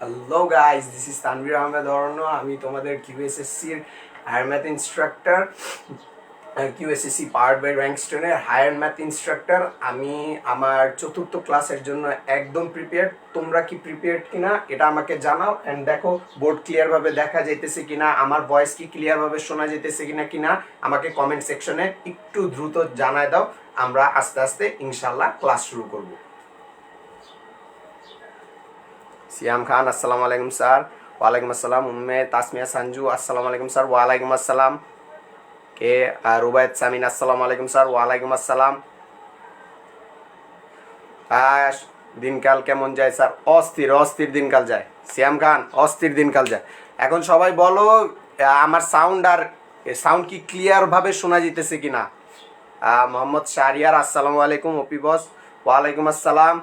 Hello guys, this is Tanvir Ahmed Aranya. আমি তোমাদের কিউএসএসসির higher math instructor, QSSC powered by র্যাঙ্কস্টোনের হায়ার ম্যাথ ইনস্ট্রাক্টর। আমি আমার চতুর্থ ক্লাসের জন্য একদম প্রিপেয়ার্ড। তোমরা কি প্রিপেয়ার্ড কিনা এটা আমাকে জানাও। অ্যান্ড দেখো বোর্ড ক্লিয়ারভাবে দেখা যাইতেছে কিনা, আমার ভয়েস কি ক্লিয়ারভাবে শোনা যেতেছে কিনা আমাকে কমেন্ট সেকশনে একটু দ্রুত জানায় দাও। আমরা আস্তে আস্তে ইনশাল্লাহ ক্লাস শুরু করব। সিয়াম খান, আসসালামু আলাইকুম স্যার। ওয়ালাইকুম আসসালাম। উম্মে তাসমিয়া সানজু, আসসালামু আলাইকুম স্যার। ওয়ালাইকুম আসসালাম। কে রুবায়ত সামিন, আসসালামু আলাইকুম স্যার। ওয়ালাইকুম আসসালাম। দিনকাল কেমন যায় স্যার? অস্থির অস্থির দিনকাল যায়। সিয়াম খান, অস্থির দিনকাল যায়। এখন সবাই বলো আমার সাউন্ড কি ক্লিয়ারভাবে শোনা যেতেছে কিনা? মোহাম্মদ শাহরিয়ার, আসসালামু আলাইকুম। অপি বস, ওয়ালাইকুম আসসালাম।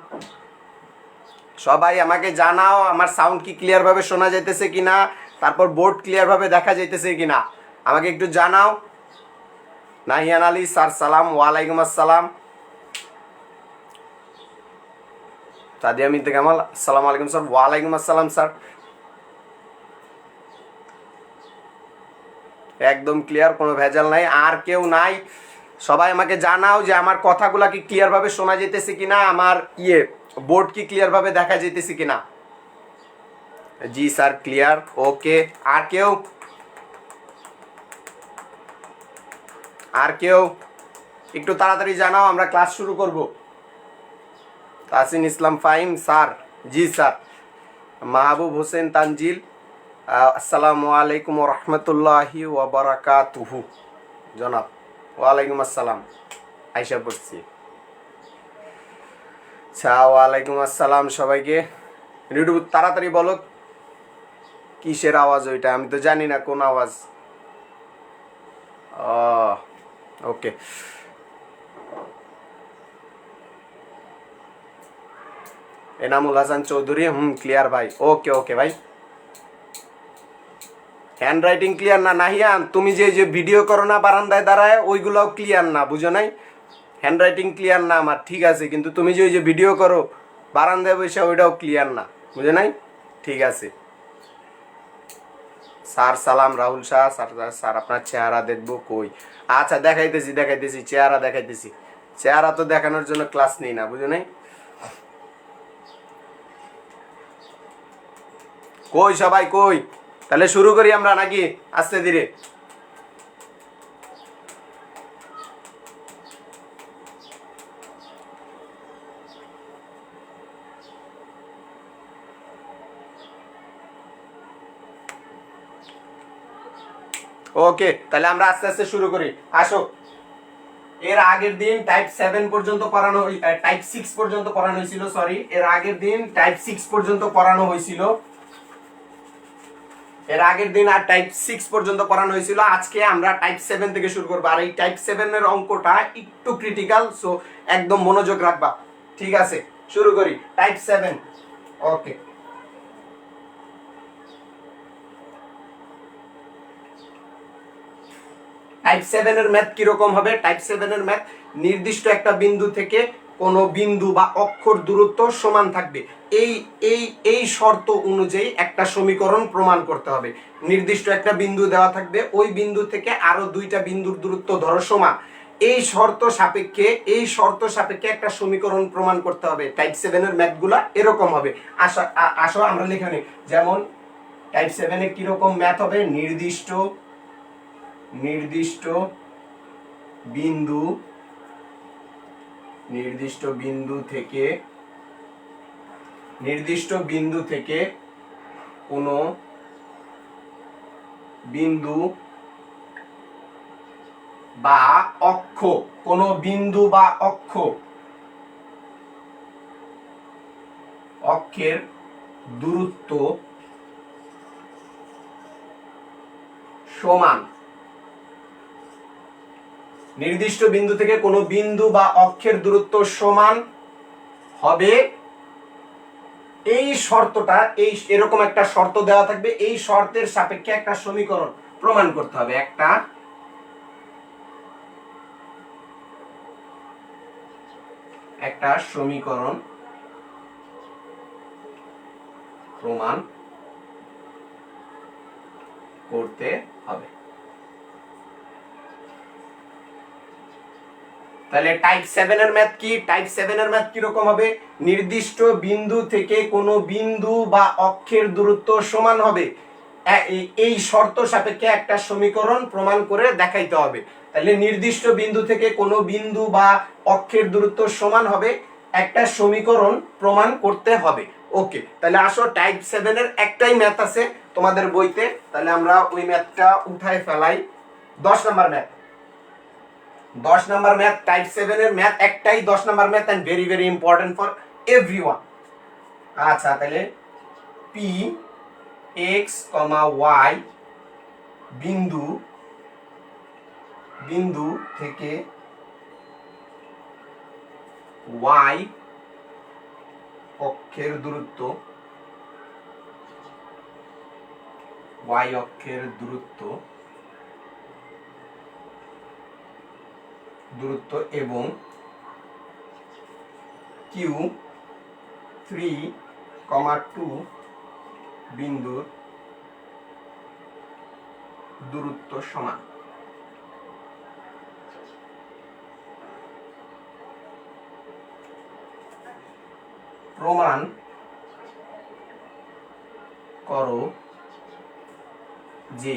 সবাই আমাকে জানাও আমার সাউন্ড কি ক্লিয়ারভাবে শোনা যাইতেছে কিনা, তারপর বোর্ড ক্লিয়ারভাবে দেখা যাইতেছে কিনা আমাকে একটু জানাও। নাহিয়ান আলী স্যার, সালাম। ওয়ালাইকুম আসসালাম। সাদিয়া মিন্তে কামাল, আসসালামু আলাইকুম স্যার। ওয়ালাইকুম আসসালাম স্যার। একদম ক্লিয়ার, কোনো ভেজাল নাই, আর কেউ নাই। সবাই আমাকে জানাও যে আমার কথাগুলা কি ক্লিয়ারভাবে শোনা যেতেছে কিনা, আমার বোর্ড কি ক্লিয়ারভাবে দেখা যেতেছে কিনা। জি স্যার, ক্লিয়ার। ওকে, আর কেউ একটু তাড়াতাড়ি জানাও, আমরা ক্লাস শুরু করব। তাসিন ইসলাম ফাহিম স্যার, জি স্যার। মাহবুব হোসেন তানজিল, আসসালামু আলাইকুম রহমতুল্লাহি ওয়াবারাকাতুহু। জনাব, ওয়ালাইকুম আসসালাম। আইসা পড়ছি। আচ্ছা, ওয়ালাইকুম আসসালাম সবাইকে। একটু তাড়াতাড়ি বলো কিসের আওয়াজ ওইটা, আমি তো জানি না কোন আওয়াজ। ওকে, এনামুল হাসান চৌধুরী, ক্লিয়ার ভাই। ওকে ওকে ভাই। হ্যান্ড রাইটিং ক্লিয়ার না নাহিয়ান? তুমি যে ভিডিও করো না বারান্দায় দাঁড়ায়, ওইগুলোও ক্লিয়ার না, বুঝো নাই? হ্যান্ড রাইটিং ক্লিয়ার না আমার, ঠিক আছে, কিন্তু তুমি যে ভিডিও করো বারান্দায় বসে, ওইটাও ক্লিয়ার না, বুঝো নাই? ঠিক আছে স্যার, সালাম। রাহুল শাহ স্যার, স্যার আপনার চেহারা দেখবো কই? আচ্ছা, দেখাইতেছি চেহারা দেখাইতেছি। চেহারা তো দেখানোর জন্য ক্লাস নেই না, বুঝো নাই? কই সবাই কই? তাহলে শুরু করি আমরা নাকি আস্তে ধীরে? ওকে, তাহলে আমরা আস্তে আস্তে শুরু করি। আসো, এর আগের দিন টাইপ 7 পর্যন্ত পড়ানো, টাইপ 6 পর্যন্ত পড়ানো হয়েছিল। সরি, এর আগের দিন টাইপ 6 পর্যন্ত পড়ানো হয়েছিল। আর টাইপ 6 পর্যন্ত পড়ানো হয়েছিল। আজকে আমরা টাইপ 7 থেকে শুরু করবো। আর এই টাইপ 7 এর অঙ্কটা একটু ক্রিটিক্যাল, সো একদম মনোযোগ রাখবা। ঠিক আছে, শুরু করি। টাইপ 7। ওকে, টাইপ 7 এর ম্যাথ কিরকম হবে? টাইপ 7 এর ম্যাথ, নির্দিষ্ট একটা বিন্দু থেকে কোনো বিন্দু বা অক্ষর দূরত্ব সমান থাকবে, এই এই এই শর্ত অনুযায়ী একটা সমীকরণ প্রমাণ করতে হবে। নির্দিষ্ট একটা বিন্দু দেওয়া থাকবে, ওই বিন্দু থেকে আরো দুইটা বিন্দুর দূরত্ব ধরো সমান, এই শর্ত সাপেক্ষে একটা সমীকরণ প্রমাণ করতে হবে। টাইপ 7 এর ম্যাথগুলা এরকম হবে। আসো আমরা লিখে নিই। যেমন টাইপ 7 এ কিরকম ম্যাথ হবে? নির্দিষ্ট বিন্দু থেকে কোনো বিন্দু বা অক্ষের দূরত্ব সমান। নির্দিষ্ট বিন্দু থেকে কোনো বিন্দু বা অক্ষের দূরত্ব সমান হবে, এই শর্তটা, এরকম একটা শর্ত দেওয়া থাকবে, এই শর্তের সাপেক্ষে একটা সমীকরণ প্রমাণ করতে হবে। একটা সমীকরণ প্রমাণ করতে হবে। তাহলে টাইপ 7 এর ম্যাথ কি? টাইপ 7 এর ম্যাথ কি রকম হবে? নির্দিষ্ট বিন্দু থেকে কোনো বিন্দু বা অক্ষের দূরত্ব সমান হবে, এই শর্ত সাপেক্ষে একটা সমীকরণ প্রমাণ করে দেখাইতে হবে। তাহলে নির্দিষ্ট বিন্দু থেকে কোনো বিন্দু বা অক্ষের দূরত্ব সমান হবে, একটা সমীকরণ প্রমাণ করতে হবে। ওকে, তাহলে আসো টাইপ 7 এর একটাই ম্যাথ আছে তোমাদের বইতে, তাহলে আমরা ওই ম্যাথটা উঠায় ফেলাই। 10 number math, 10 number math, type 7 এর ম্যাথ একটাই, 10 number math, and very very important for everyone. আচ্ছা, তাহলে পি এক্স কমা ওয়াই বিন্দু থেকে ওয়াই অক্ষের দূরত্ব, এবং কিউ 3,2 বিন্দুর দূরত্ব সমান। প্রমাণ করো যে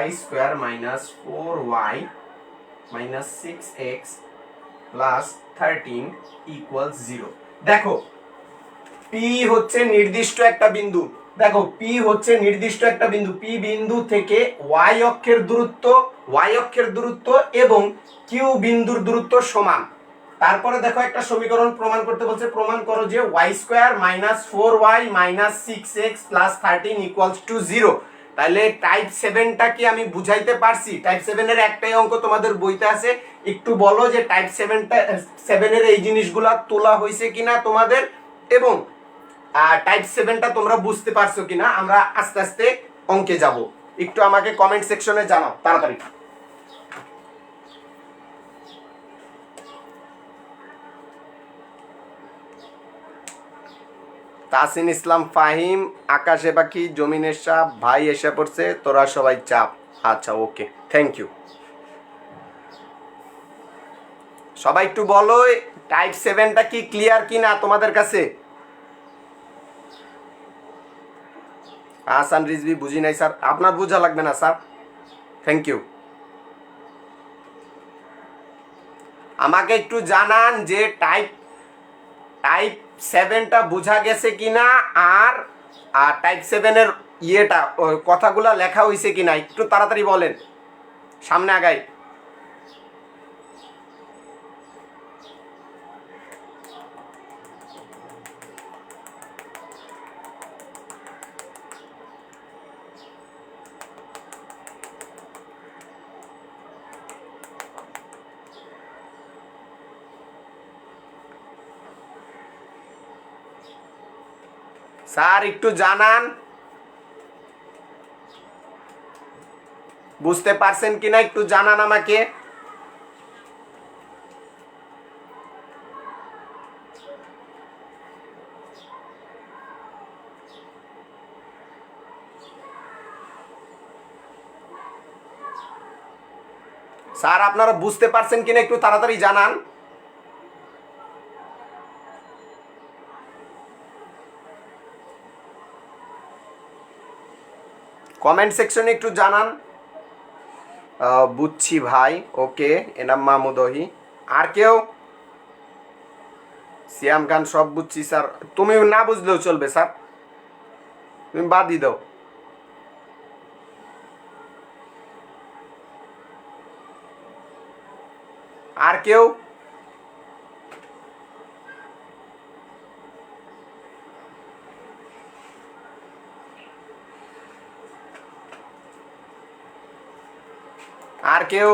y square minus 4y minus 6x plus 13 equals 0। দেখো P হচ্ছে নির্দিষ্ট একটা বিন্দু, দেখো P হচ্ছে নির্দিষ্ট একটা বিন্দু, P বিন্দু থেকে y অক্ষের দূরত্ব এবং Q বিন্দুর দূরত্ব সমান। তারপরে দেখো একটা সমীকরণ প্রমাণ করতে বলছে, প্রমাণ করো যে y square minus 4y minus 6x plus 13 equals to 0। তাহলে টাইপ 7টা কি আমি বুঝাইতে পারছি? টাইপ 7 এর একটাই অঙ্ক তোমাদের বইতে আছে, একটু বলো যে টাইপ 7 এর এই জিনিসগুলা তোলা হয়েছে কিনা তোমাদের, এবং টাইপ 7টা তোমরা বুঝতে পারছো কিনা। আমরা আস্তে আস্তে অঙ্কে যাব, একটু আমাকে কমেন্ট সেকশনে জানাও তাড়াতাড়ি। তাসিন ইসলাম ফাহিম, আকাশে পাখি, জমিনের সাপ, ভাই এসে পড়ছে, তোরা সবাই চাপ। আচ্ছা, ওকে, থ্যাংক ইউ। সবাই একটু বলো টাইপ 7টা কি ক্লিয়ার কিনা তোমাদের কাছে? হাসান রিজভি, বুঝি নাই স্যার। আপনার বোঝা লাগবে না স্যার, থ্যাংক ইউ। আমাকে একটু জানান যে টাইপ 7টা বোঝা গেছে কিনা, আর টাইপ 7 এর কথাগুলা লেখা হয়েছে কিনা, একটু তাড়াতাড়ি বলেন, সামনে আগাই। স্যার একটু জানান বুঝতে পারছেন কিনা, একটু জানান আমাকে। স্যার আপনারা বুঝতে পারছেন কিনা একটু তাড়াতাড়ি জানান। কমেন্ট সেকশনে একটু জানান। বুঝছি ভাই, ওকে। এনাম মাহমুদহি, আর কেউ? সিয়াম খান, সব বুঝছি স্যার। তুমি না বুঝলেও চলবে স্যার, তুমি বাদই দাও। আর কেউ? আর কেউ?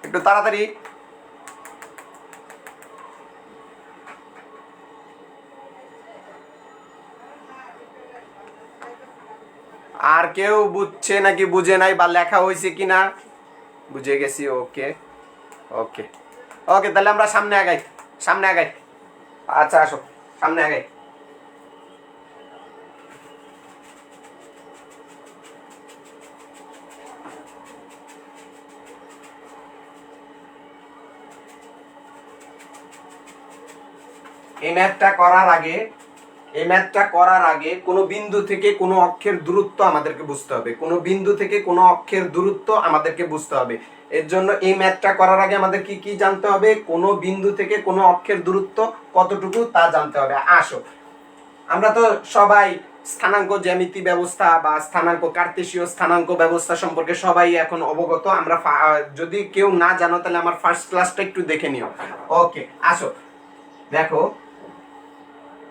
একটু তাড়াতাড়ি। আর কেউ বুঝছে নাকি বুঝে নাই, বা লেখা হয়েছে কিনা? বুঝে গেছি, ওকে ওকে ওকে। তাহলে আমরা সামনে আগাই। আচ্ছা আসো। সামনে আগে। এই ম্যাথটা করার আগে কোনো বিন্দু থেকে কোনো অক্ষের দূরত্ব আমাদেরকে বুঝতে হবে, কোনো বিন্দু থেকে কোনো অক্ষের দূরত্ব আমাদেরকে বুঝতে হবে। এর জন্য এই ম্যাথটা করার আগে আমাদের কি কি জানতে হবে, কোনো বিন্দু থেকে কোনো অক্ষের দূরত্ব কতটুকু তা জানতে হবে। আসো, আমরা তো সবাই স্থানাঙ্ক জ্যামিতি ব্যবস্থা বা স্থানাঙ্ক কার্তেশীয় স্থানাঙ্ক ব্যবস্থা সম্পর্কে সবাই এখন অবগত। আমরা যদি কেউ না জানো তাহলে আমার ফার্স্ট ক্লাসটা একটু দেখে নিও। ওকে, আসো দেখো,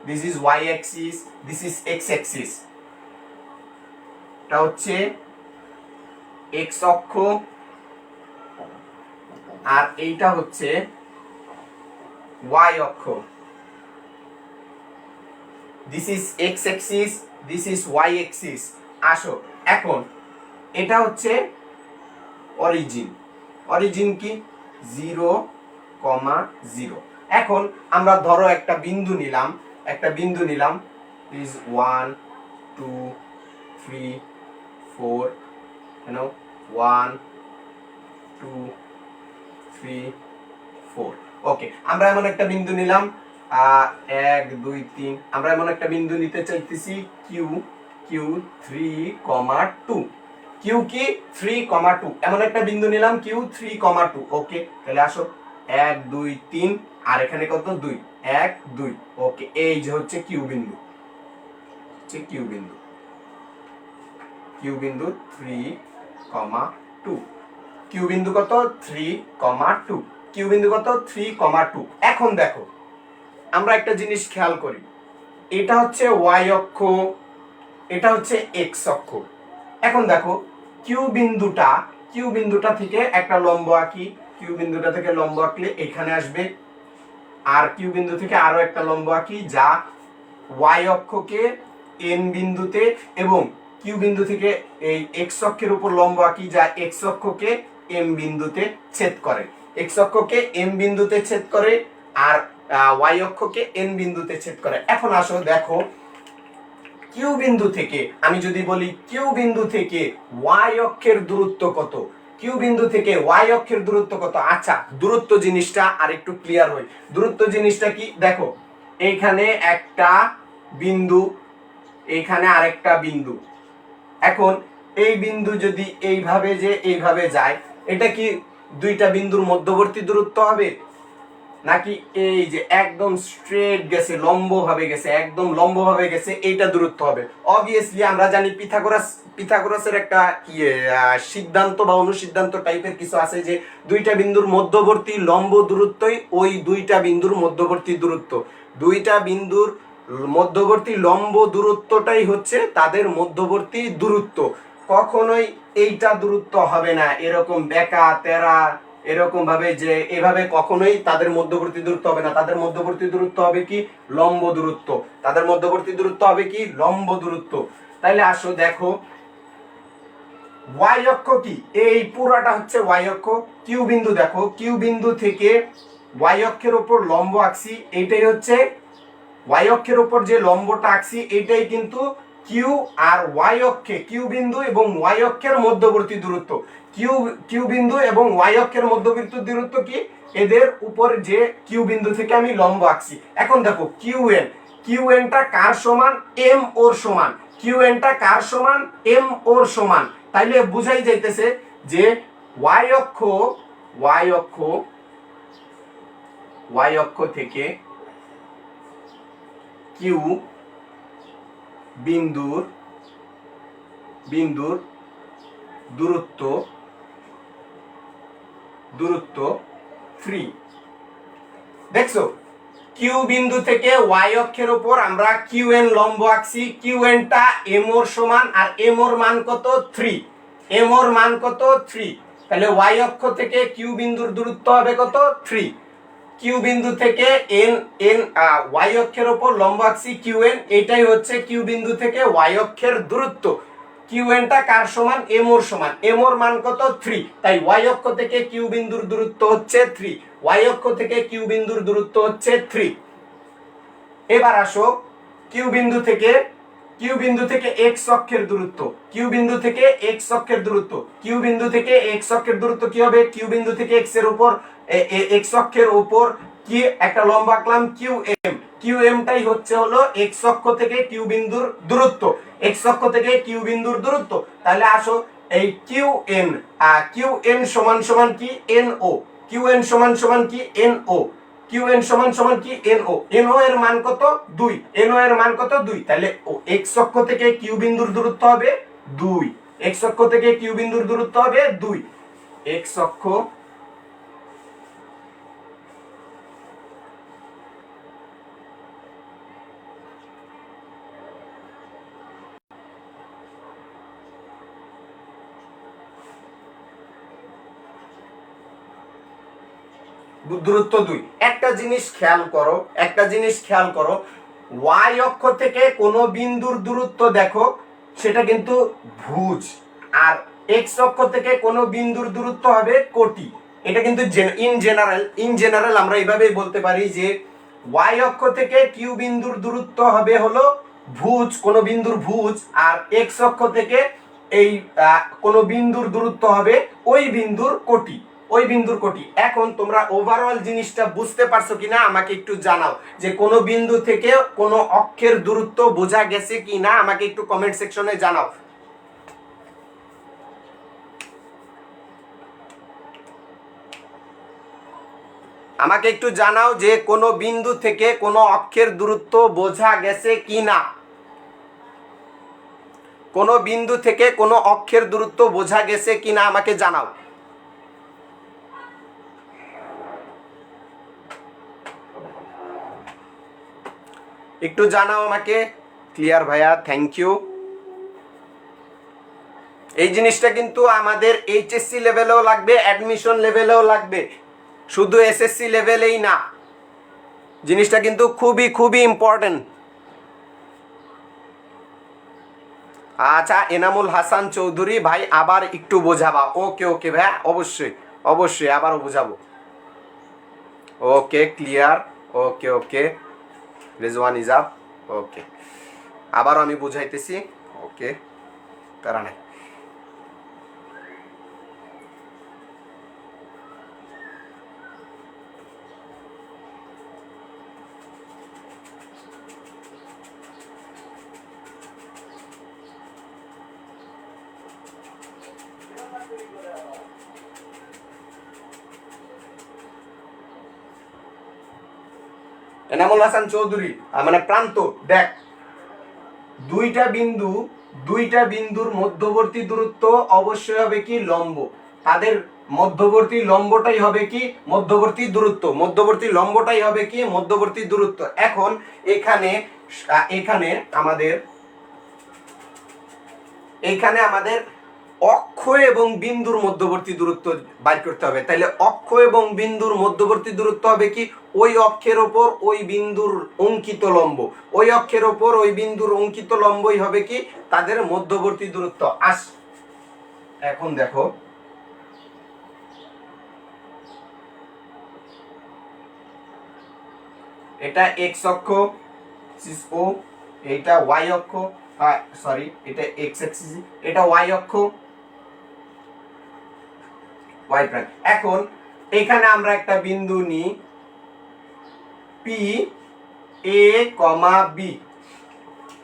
this is y axis, this is x axis, এটা হচ্ছে x অক্ষ আর এইটা হচ্ছে y অক্ষ। this is x axis, this is y axis। আসো এখন এটা হচ্ছে অরিজিন কি 0, 0। এখন আমরা ধরো একটা বিন্দু নিলাম is 1 2 3 4, 1 2 3 4। ওকে, আমরা এমন একটা বিন্দু নিলাম 1 2 3। আমরা এমন একটা বিন্দু নিতে চাইতেছি q 3, 2। q কি 3, 2। এমন একটা বিন্দু নিলাম q 3, 2। ওকে, তাহলে আসো 1 2 3 আর এখানে কত 2, 1 2। ওকে, এই যে হচ্ছে কিউ বিন্দু, কিউ বিন্দু 3, 2। কিউ বিন্দু কত 3, 2। কিউ বিন্দু কত 3, 2। এখন দেখো, আমরা একটা জিনিস খেয়াল করি, এটা হচ্ছে y অক্ষ, এটা হচ্ছে x অক্ষ। এখন দেখো কিউ বিন্দুটা থেকে একটা লম্ব আঁকি, কিউ বিন্দুটা থেকে লম্ব আঁকলে এখানে আসবে, আর কিউ বিন্দু থেকে আরো একটা লম্ব আঁকি যা y অক্ষকে n বিন্দুতে, এবং কিউ বিন্দু থেকে এই x অক্ষের উপর লম্ব আঁকি যা x অক্ষকে m বিন্দুতে ছেদ করে, x অক্ষকে m বিন্দুতে ছেদ করে আর y অক্ষকে n বিন্দুতে ছেদ করে। এখন আসো দেখো, কিউ বিন্দু থেকে আমি যদি বলি কিউ বিন্দু থেকে y অক্ষের দূরত্ব কত, কিউ বিন্দু থেকে y অক্ষের দূরত্ব কত। আচ্ছা, দূরত্ব জিনিসটা আর একটু ক্লিয়ার হই। দূরত্ব জিনিসটা কি, দেখো এইখানে একটা বিন্দু, এইখানে আরেকটা বিন্দু। এখন এই বিন্দু যদি এইভাবে যায়, এটা কি দুইটা বিন্দুর মধ্যবর্তী দূরত্ব হবে, নাকি এই যে একদম স্ট্রেট গেছে, একদম লম্বভাবে গেছে, এইটা দূরত্ব হবে? অবভিয়াসলি আমরা জানি পিথাগোরাসের একটা সিদ্ধান্ত বা অনুসিদ্ধান্ত টাইপের কিছু আছে যে দুইটা বিন্দুর মধ্যবর্তী লম্ব দূরত্বই ওই দুইটা বিন্দুর মধ্যবর্তী দূরত্ব। দুইটা বিন্দুর মধ্যবর্তী লম্ব দূরত্বটাই হচ্ছে তাদের মধ্যবর্তী দূরত্ব। কখনোই এইটা দূরত্ব হবে না এরকম বেকা তেরা, এরকম ভাবে যে এভাবে কখনোই তাদের মধ্যবর্তী দূরত্ব হবে না। তাদের মধ্যবর্তী দূরত্ব হবে কি লম্ব দূরত্ব, তাদের মধ্যবর্তী দূরত্ব হবে কি লম্ব দূরত্ব। তাইলে আসো দেখো, y অক্ষ কি, এই পুরাটা হচ্ছে y অক্ষ। কিউ বিন্দু দেখো, কিউ বিন্দু থেকে y অক্ষের উপর লম্ব আঁকছি, এইটাই হচ্ছে y অক্ষের উপর যে লম্বটা আঁকছি এইটাই কিন্তু কিউ আর y অক্ষে, কিউ বিন্দু এবং y অক্ষের মধ্যবর্তী দূরত্ব। কিউ বিন্দু এবং y অক্ষের মধ্যবর্তী দূরত্ব কি, এদের উপর যে কিউ বিন্দু থেকে আমি লম্ব আঁকছি। এখন দেখো কিউএনটা কার সমান, এম ওর সমান। কিউএনটা কার সমান, এম ওর সমান। তাইলে বুঝাই যাইতেছে যে y অক্ষ থেকে কিউ বিন্দুর দূরত্ব 3। দেখছো, কিউ বিন্দু থেকে y অক্ষের উপর আমরা কিউএন লম্ব আঁকছি, কিউএনটা এম ওর সমান আর এম ওর মান কত 3, এম ওর মান কত 3। তাহলে y অক্ষ থেকে কিউ বিন্দুর দূরত্ব হবে কত 3। কিউ বিন্দু থেকে y অক্ষের উপর লম্ব আঁকছি কিউএন, এটাই হচ্ছে কিউ বিন্দু থেকে y অক্ষের দূরত্ব। কিউএনটা কার সমান, এম ওর সমান, এম ওর মান কত 3। তাই y অক্ষ থেকে কিউ বিন্দুর দূরত্ব হচ্ছে 3, y অক্ষ থেকে কিউ বিন্দুর দূরত্ব হচ্ছে 3। এবার আসো কিউ বিন্দু থেকে এক্স অক্ষের দূরত্ব, কিউ বিন্দু থেকে এক্স অক্ষের দূরত্ব, কিউ বিন্দু থেকে এক্স অক্ষের দূরত্ব কি হবে? কিউ বিন্দু থেকে এক্স এর উপর এক্স অক্ষের উপর কি একটা লম্ব আঁকলাম কিউ এম, কিউ এমটাই হচ্ছে হলো এক্স অক্ষ থেকে কিউ বিন্দুর দূরত্ব, এক্স অক্ষ থেকে কিউ বিন্দুর দূরত্ব। তাহলে আসো এই কিউ এন সমান সমান কি এন ও, কিউ এন সমান সমান কি এন ও, কিউ এন সমান সমান কি এন ও, এন ও এর মান কত 2, এন ও এর মান কত 2, তাহলে এক্স অক্ষ থেকে কিউ বিন্দুর দূরত্ব হবে 2, এক্স অক্ষ থেকে কিউ বিন্দুর দূরত্ব হবে 2, এক্স অক্ষ দূরত্ব 2। একটা জিনিস খেয়াল করো ওয়াই অক্ষ থেকে কোন বিন্দুর দূরত্ব দেখো সেটা কিন্তু ভুজ, আর এক্স অক্ষ থেকে কোন বিন্দুর দূরত্ব হবে কোটি। এটা কিন্তু ইন জেনারেল আমরা এইভাবেই বলতে পারি যে ওয়াই অক্ষ থেকে কিউ বিন্দুর দূরত্ব হবে হলো ভুজ, কোন বিন্দুর ভুজ, আর এক্স অক্ষ থেকে এই কোন বিন্দুর দূরত্ব হবে ওই বিন্দুর কোটি, ওই বিন্দুর কোটি। এখন তোমরা ওভারঅল জিনিসটা বুঝতে পারছো কিনা আমাকে একটু জানাও, যে কোন বিন্দু থেকে কোন অক্ষের দূরত্ব বোঝা গেছে কিনা আমাকে একটু কমেন্ট সেকশনে জানাও। আমাকে একটু জানাও যে কোন বিন্দু থেকে কোন অক্ষের দূরত্ব বোঝা গেছে কিনা, কোন বিন্দু থেকে কোন অক্ষের দূরত্ব বোঝা গেছে কিনা আমাকে জানাও। একটু জানাও আমাকে। ক্লিয়ার ভাইয়া, থ্যাংক ইউ। এই জিনিসটা কিন্তু আমাদের এইচএসসি লেভেলেও লাগবে, অ্যাডমিশন লেভেলেও লাগবে, শুধু এসএসসি লেভেলেই না। জিনিসটা কিন্তু খুবই খুবই ইম্পর্টেন্ট। আচ্ছা এনামুল হাসান চৌধুরী ভাই আবার একটু বোঝাবা। ওকে ওকে ভাই, অবশ্যই অবশ্যই আবারও বোঝাবো। ওকে ক্লিয়ার, ওকে ওকে রেজওয়ান ইজাব, ওকে আবারও আমি বুঝাইতেছি। ওকে তারা নাই। এনামুল হাসান চৌধুরী মানে প্রান্ত দেখ, দুইটা বিন্দুর মধ্যবর্তী দূরত্ব অবশ্যই হবে কি লম্ব, তাদের মধ্যবর্তী লম্বটাই হবে কি মধ্যবর্তী দূরত্ব, মধ্যবর্তী লম্বটাই হবে কি মধ্যবর্তী দূরত্ব। এখন এখানে আমাদের অক্ষ এবং বিন্দুর মধ্যবর্তী দূরত্ব বাইর করতে হবে। তাহলে অক্ষ এবং বিন্দুর মধ্যবর্তী দূরত্ব হবে কি ওই অক্ষের ওপর ওই বিন্দুর অঙ্কিত লম্ব, ওই অক্ষের ওপর ওই বিন্দুর অঙ্কিত লম্বই হবে কি তাদের মধ্যবর্তী দূরত্ব। এখন দেখো এটা এক্স অক্ষ ও, এটা ওয়াই অক্ষ, সরি এটা এক্স অ্যাক্সিস, এটা ওয়াই অক্ষ ওয়াই প্রাইম। এখন এখানে আমরা একটা বিন্দু নিই P A comma B,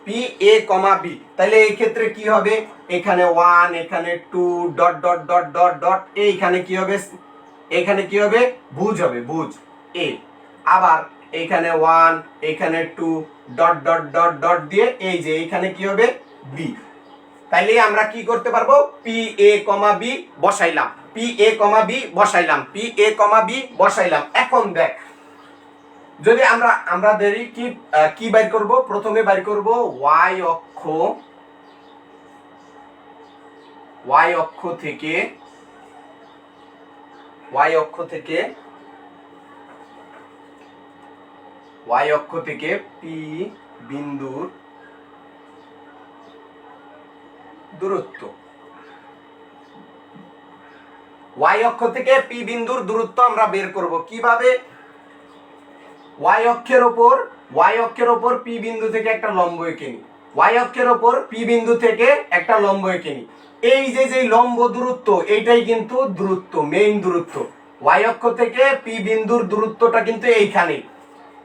P A comma B. তাহলে এই ক্ষেত্রে কি হবে, এখানে 1 এখানে 2 dot dot dot dot dot, এইখানে কি হবে, এখানে কি হবে ভুজ হবে, ভুজ এ। আবার এখানে 1 এখানে 2 ডট ডট ডট ডট দিয়ে এই যে এখানে কি হবে বি। তাইলে আমরা কি করতে পারবো, পি এ কমা বি বসাইলাম, পি এ কমা বি বসাইলাম, পি এ কমা বি বসাইলাম। এখন দেখ যদি আমরা দেরি কি বাইর করব, প্রথমে বাইর করব ওয়াই অক্ষ থেকে পি বিন্দুর দূরত্ব, ওয়াই অক্ষ থেকে পি বিন্দুর দূরত্ব আমরা বের করব কিভাবে, ওয়াই অক্ষের উপর ওয়াই অক্ষের ওপর পি বিন্দু থেকে একটা লম্ব এঁকে নিই, ওয়াই অক্ষের ওপর পি বিন্দু থেকে একটা লম্ব এঁকে নিই। এই যে লম্ব দূরত্ব, এইটাই কিন্তু দূরত্ব, মেইন দূরত্ব। ওয়াই অক্ষ থেকে পি বিন্দুর দূরত্বটা কিন্তু এইখানেই।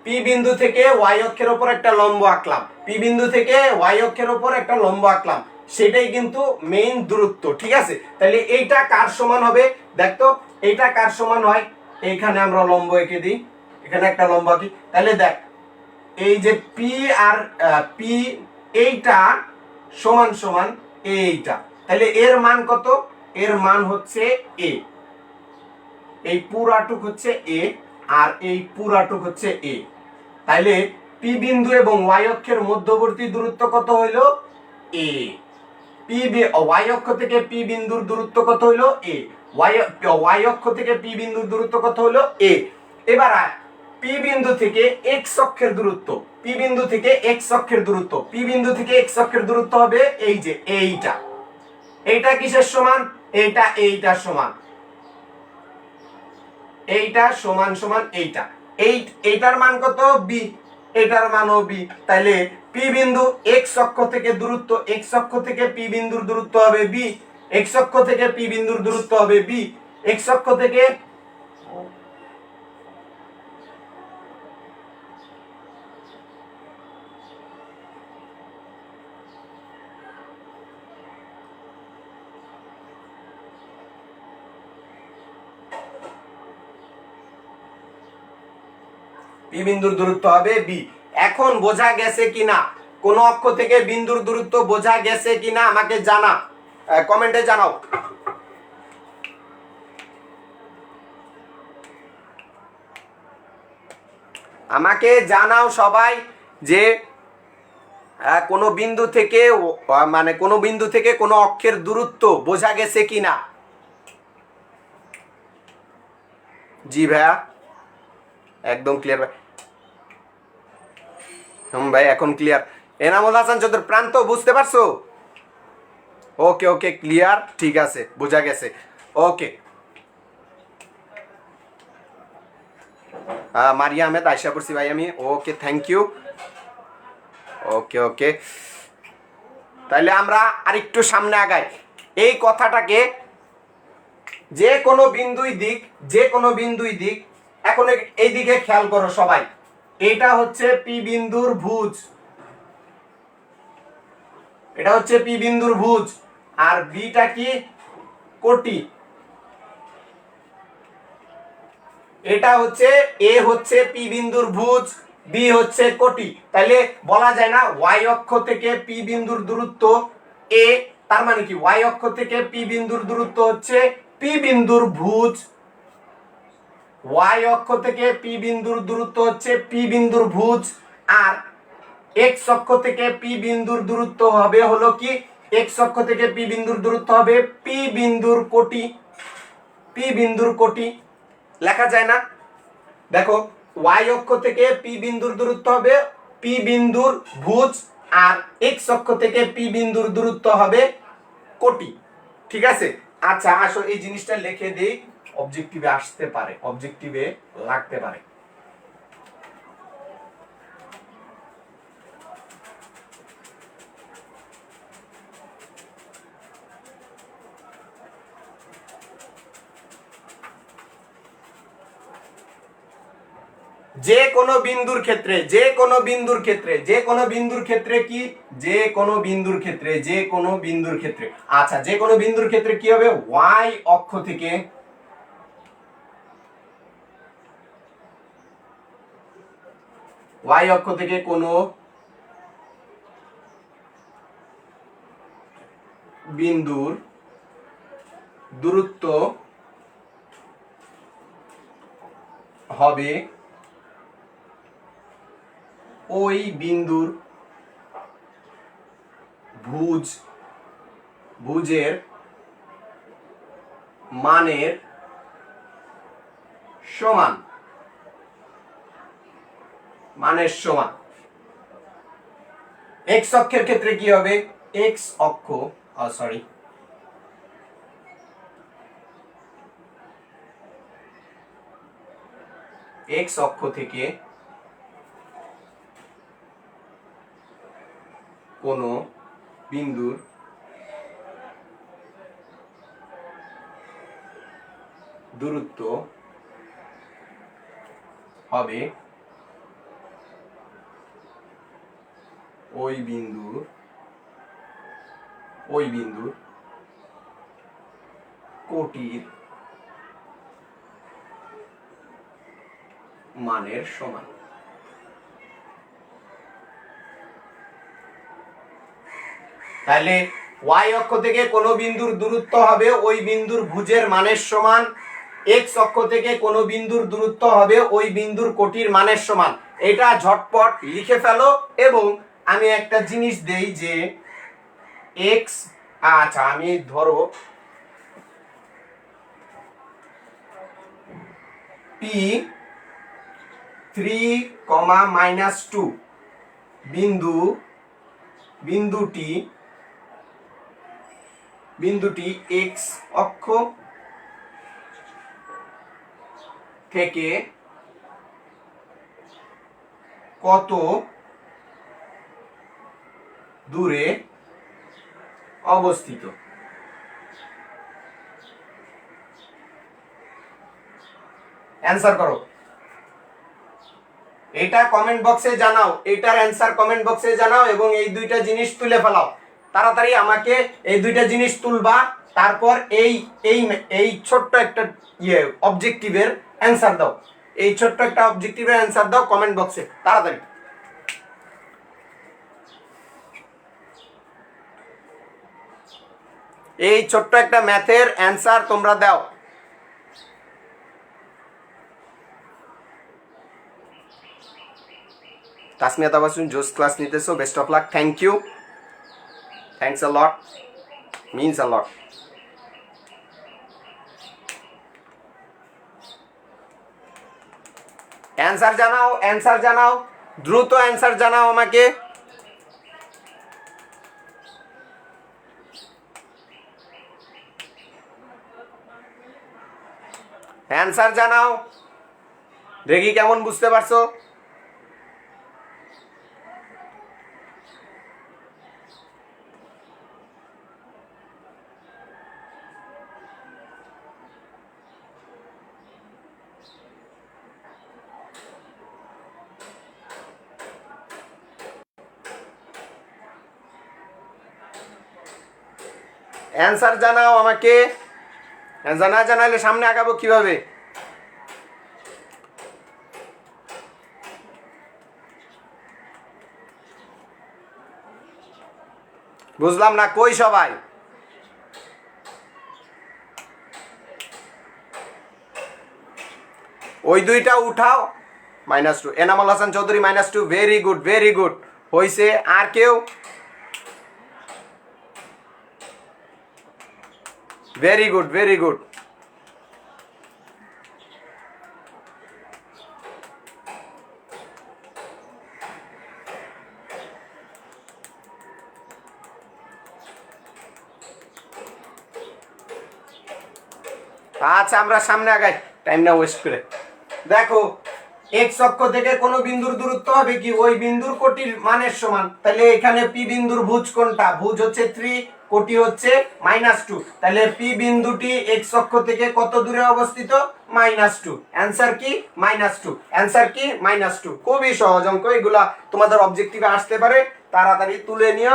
পি বিন্দু থেকে ওয়াই অক্ষের ওপর একটা লম্ব আঁকলাম, পি বিন্দু থেকে ওয়াই অক্ষের ওপর একটা লম্ব আঁকলাম, সেটাই কিন্তু মেইন দূরত্ব। ঠিক আছে, তাহলে এইটা কার সমান হবে দেখতো, এইটা কার সমান হয়? এইখানে আমরা লম্ব এঁকে দিই, এখানে একটা লম্ব আঁকি, তাহলে দেখ এই যে পি আর পি, এইটা সমান সমান এইটা, তাহলে এর মান কত? এর মান হচ্ছে এ, এই পুরাটুক হচ্ছে এ আর এই পুরাটুক হচ্ছে এ। তাইলে পি বিন্দু এবং ওয়াই অক্ষের মধ্যবর্তী দূরত্ব কত হইলো? এ। পি ওয়াই অক্ষ থেকে পি বিন্দুর দূরত্ব কত হইলো? এ। ওয়াই অক্ষ থেকে পি বিন্দুর দূরত্ব কত হলো? এ। এবার পি বিন্দু থেকে এক্স অক্ষের দূরত্ব, পি বিন্দু থেকে এক্স অক্ষের দূরত্ব, পি বিন্দু থেকে এক্স অক্ষের দূরত্ব হবে এই যে এইটা। এইটা কিসের সমান? এইটা এইটার সমান, এইটা সমান সমান এইটা। এইটার মান কত? বি, এটার মানও বি। তাইলে পি বিন্দু এক্স অক্ষ থেকে দূরত্ব, এক্স অক্ষ থেকে পি বিন্দুর দূরত্ব হবে বি, এক্স অক্ষ থেকে পি বিন্দুর দূরত্ব হবে বি, এক্স অক্ষ থেকে পি বিন্দুর দূরত্ব হবে বি। এখন বোঝা গেছে কিনা, কোন অক্ষ থেকে বিন্দুর দূরত্ব বোঝা গেছে কিনা আমাকে জানা, কমেন্টে জানাও। আমাকে জানাও সবাই যে কোন বিন্দু থেকে মানে কোন বিন্দু থেকে কোন অক্ষের দূরত্ব বোঝা গেছে কিনা। জি ভাইয়া, একদম ক্লিয়ার ভাই। ভাই এখন ক্লিয়ার। এনামুল হাসান চৌধুরী, প্রান্ত বুঝতে পারছো? ওকে ওকে ক্লিয়ার, ঠিক আছে, বোঝা গেছে। ওকে, মারিয়া আহমেদ, আয়সা করছি ভাই আমি। ওকে, থ্যাংক ইউ। ওকে ওকে, তাহলে আমরা আরেকটু সামনে আগাই। এই কথাটাকে যে কোনো বিন্দুই দিক, যে কোনো বিন্দুই দিক, এখন এই দিকে খেয়াল করো সবাই। এটা হচ্ছে পি বিন্দুর ভুজ, এটা হচ্ছে পি বিন্দুর ভুজ, আর বিটা কি? কোটি। এটা হচ্ছে এ হচ্ছে পি বিন্দুর ভুজ, বি হচ্ছে কোটি। তাহলে বলা যায় না ওয়াই অক্ষ থেকে পি বিন্দুর দূরত্ব এ, তার মানে কি ওয়াই অক্ষ থেকে পি বিন্দুর দূরত্ব হচ্ছে পি বিন্দুর ভুজ, ওয়াই অক্ষ থেকে পি বিন্দুর দূরত্ব হচ্ছে পি বিন্দুর ভুজ, আর এক্স অক্ষ থেকে পি বিন্দুর দূরত্ব হবে হলো কি? এক্স অক্ষ থেকে পি বিন্দুর দূরত্ব হবে পি বিন্দুর কোটি, পি বিন্দুর কোটি। লেখা যায় না? দেখো, ওয়াই অক্ষ থেকে পি বিন্দুর দূরত্ব হবে পি বিন্দুর ভুজ, আর এক্স অক্ষ থেকে পি বিন্দুর দূরত্ব হবে কোটি। ঠিক আছে, আচ্ছা আসো এই জিনিসটা লিখে দেই, অবজেক্টিভে আসতে পারে, অবজেক্টিভে লাগতে পারে। যে কোনো বিন্দুর ক্ষেত্রে, যে কোনো বিন্দুর ক্ষেত্রে, যে কোনো বিন্দুর ক্ষেত্রে কি? যে কোনো বিন্দুর ক্ষেত্রে, যে কোনো বিন্দুর ক্ষেত্রে, আচ্ছা যে কোনো বিন্দুর ক্ষেত্রে কি হবে? ওয়াই অক্ষ থেকে ওয়াই অক্ষ থেকে কোনো বিন্দুর দূরত্ব হবে ওই বিন্দুর ভুজ, ভুজের মানের সমান, মানের সমান। এক্স অক্ষের ক্ষেত্রে কি হবে? এক্স অক্ষ, সরি, এক্স অক্ষ থেকে কোনো বিন্দুর দূরত্ব হবে ওই বিন্দুর কোটির মানের সমান। তাহলে y অক্ষ থেকে কোনো বিন্দুর দূরত্ব হবে ওই বিন্দুর ভুজের মানের সমান, x অক্ষ থেকে কোনো বিন্দুর দূরত্ব হবে ওই বিন্দুর কোটির মানের সমান। এটা ঝটপট লিখে ফেলো। এবং আমি একটা জিনিস দেই যে x, আচ্ছা আমি ধরো P3, -2 বিন্দুটি x অক্ষ থেকে কত দূরে অবস্থিত? অ্যান্সার করো। এটা কমেন্ট বক্সে জানাও, এটার অ্যান্সার কমেন্ট বক্সে জানাও এবং এই দুইটা জিনিস তুলে ফেলাও। তাড়াতাড়ি আমাকে এই দুইটা জিনিস তুলবা, তারপর এই এই এই ছোট্ট একটা অবজেক্টিভের অ্যান্সার দাও। এই ছোট্ট একটা অবজেক্টিভের অ্যান্সার দাও কমেন্ট বক্সে তাড়াতাড়ি। এই ছোট্ট একটা ম্যাথের অ্যান্সার তোমরা দাও। তাসমিয়া তাবাসসুম জোস ক্লাস নিতেছো, best of luck, thank you, thanks a lot, means a lot. Answer জানাও, অ্যান্সার জানাও, দ্রুত অ্যান্সার জানাও আমাকে। অ্যান্সার জানাও, দেখি কেমন বুঝতে পারছো। অ্যান্সার জানাও আমাকে, অ্যান্সার না জানাইলে সামনে আগাবো কিভাবে? বুঝলাম না, কই সবাই? ওই দুইটা উঠাও। -2, Enamul Hasan Chowdhury -2, very good, very good, হইছে। আর কেউ? Very good, very good. আচ্ছা আমরা সামনে আগাই, টাইম না ওয়েস্ট করে। দেখো x অক্ষ থেকে কোন বিন্দুর দূরত্ব হবে কি ওই বিন্দুর কোটির মানের সমান। তাহলে এখানে p বিন্দুর ভুজ কোনটা? ভুজ হচ্ছে 3, কোটি হচ্ছে -2। তাহলে p বিন্দুটি x অক্ষ থেকে কত দূরে অবস্থিত? -2। অ্যানসার কি? -2। অ্যানসার কি? -2। খুবই সহজ অঙ্ক, এগুলা তোমাদের অবজেক্টিভে আসতে পারে, তাড়াতাড়ি তুলে নিও,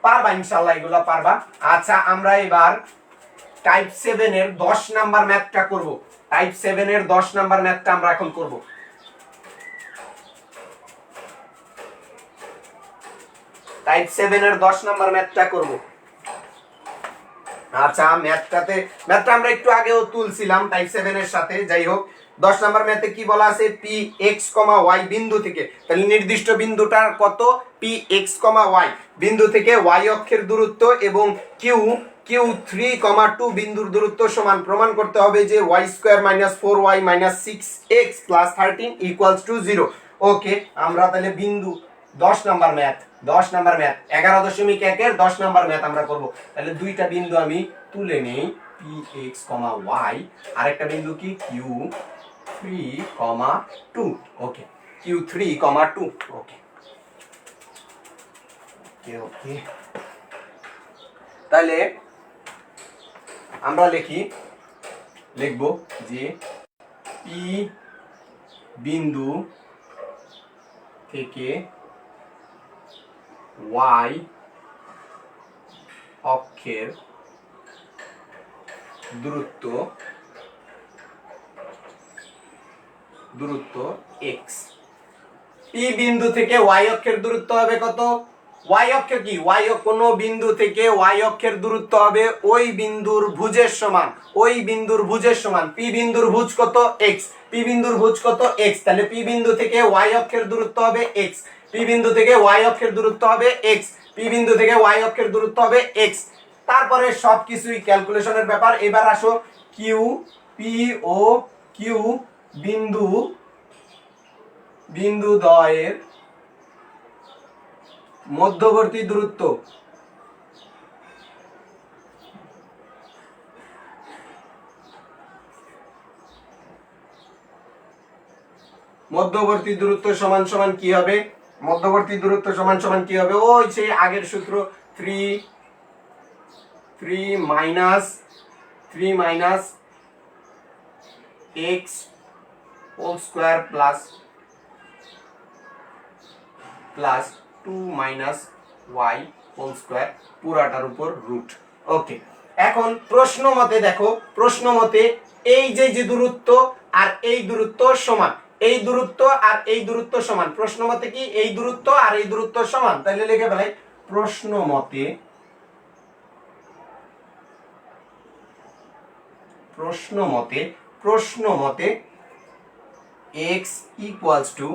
পারবা ইনশাআল্লাহ, এগুলা পারবা। আচ্ছা আমরা এবার টাইপ 7 এর 10 নাম্বার ম্যাথটা করব। টাইপ 7 এর 10 নাম্বার ম্যাথটা আমরা এখন করব। টাইপ 7 এর 10 নাম্বার ম্যাথটা করব। আচ্ছা ম্যাথটা আমরা একটু আগেও তুলছিলাম টাইপ 7 এর সাথে। যাই হোক 10 নাম্বার ম্যাথে কি বলা আছে? পি এক্স, y বিন্দু থেকে, তাহলে নির্দিষ্ট বিন্দুটার কত? পি এক্স, y বিন্দু থেকে y অক্ষের দূরত্ব এবং Q3, 2 বিন্দুর দূরত্ব সমান। প্রমাণ করতে হবে যে y² - 4y - 6x + 13 = 0। ওকে, আমরা তাহলে বিন্দু 10 নাম্বার ম্যাথ 11.1 এর 10 নাম্বার ম্যাথ আমরা করব। তাহলে দুইটা বিন্দু আমি তুলে নেই, px, y, আরেকটা বিন্দু কি? q3, 2। ওকে, q3, 2। ওকে, ওকে ওকে, তাহলে আমরা লিখব যে পি বিন্দু থেকে ওয়াই অক্ষের দূরত্ব x। পি বিন্দু থেকে ওয়াই অক্ষের দূরত্ব হবে কত? ওয়াই অক্ষ কি? কোনো বিন্দু থেকে ওয়াই অক্ষের দূরত্ব হবে ওই বিন্দুর ভুজের সমান, পি বিন্দুর ভুজ কত? x। পি বিন্দুর ভুজ কত? x। তাহলে পি বিন্দু থেকে ওয়াই অক্ষের দূরত্ব হবে x। পি বিন্দু থেকে ওয়াই অক্ষের দূরত্ব হবে x। পি বিন্দু থেকে ওয়াই অক্ষের দূরত্ব হবে x। তারপরে সবকিছুই ক্যালকুলেশনের ব্যাপার। এবার আসো কিউ, পি ও কিউ বিন্দু দ্বয়ের মধ্যবর্তী দূরত্ব। মধ্যবর্তী দূরত্ব সমান সমান কি হবে? মধ্যবর্তী দূরত্ব সমান সমান কি হবে? ওই সেই আগের সূত্র, 3 minus x whole square plus 2 minus y whole square পুরাটার উপর রুট। ওকে, এখন প্রশ্ন মতে দেখো, প্রশ্ন মতে এই যে দূরত্ব আর এই দূরত্ব সমান, এই দূরত্ব আর এই দূরত্ব সমান। প্রশ্ন মতে কি এই দূরত্ব আর এই দূরত্ব সমান? তাহলে লিখে ফেলাই প্রশ্ন মতে x equals to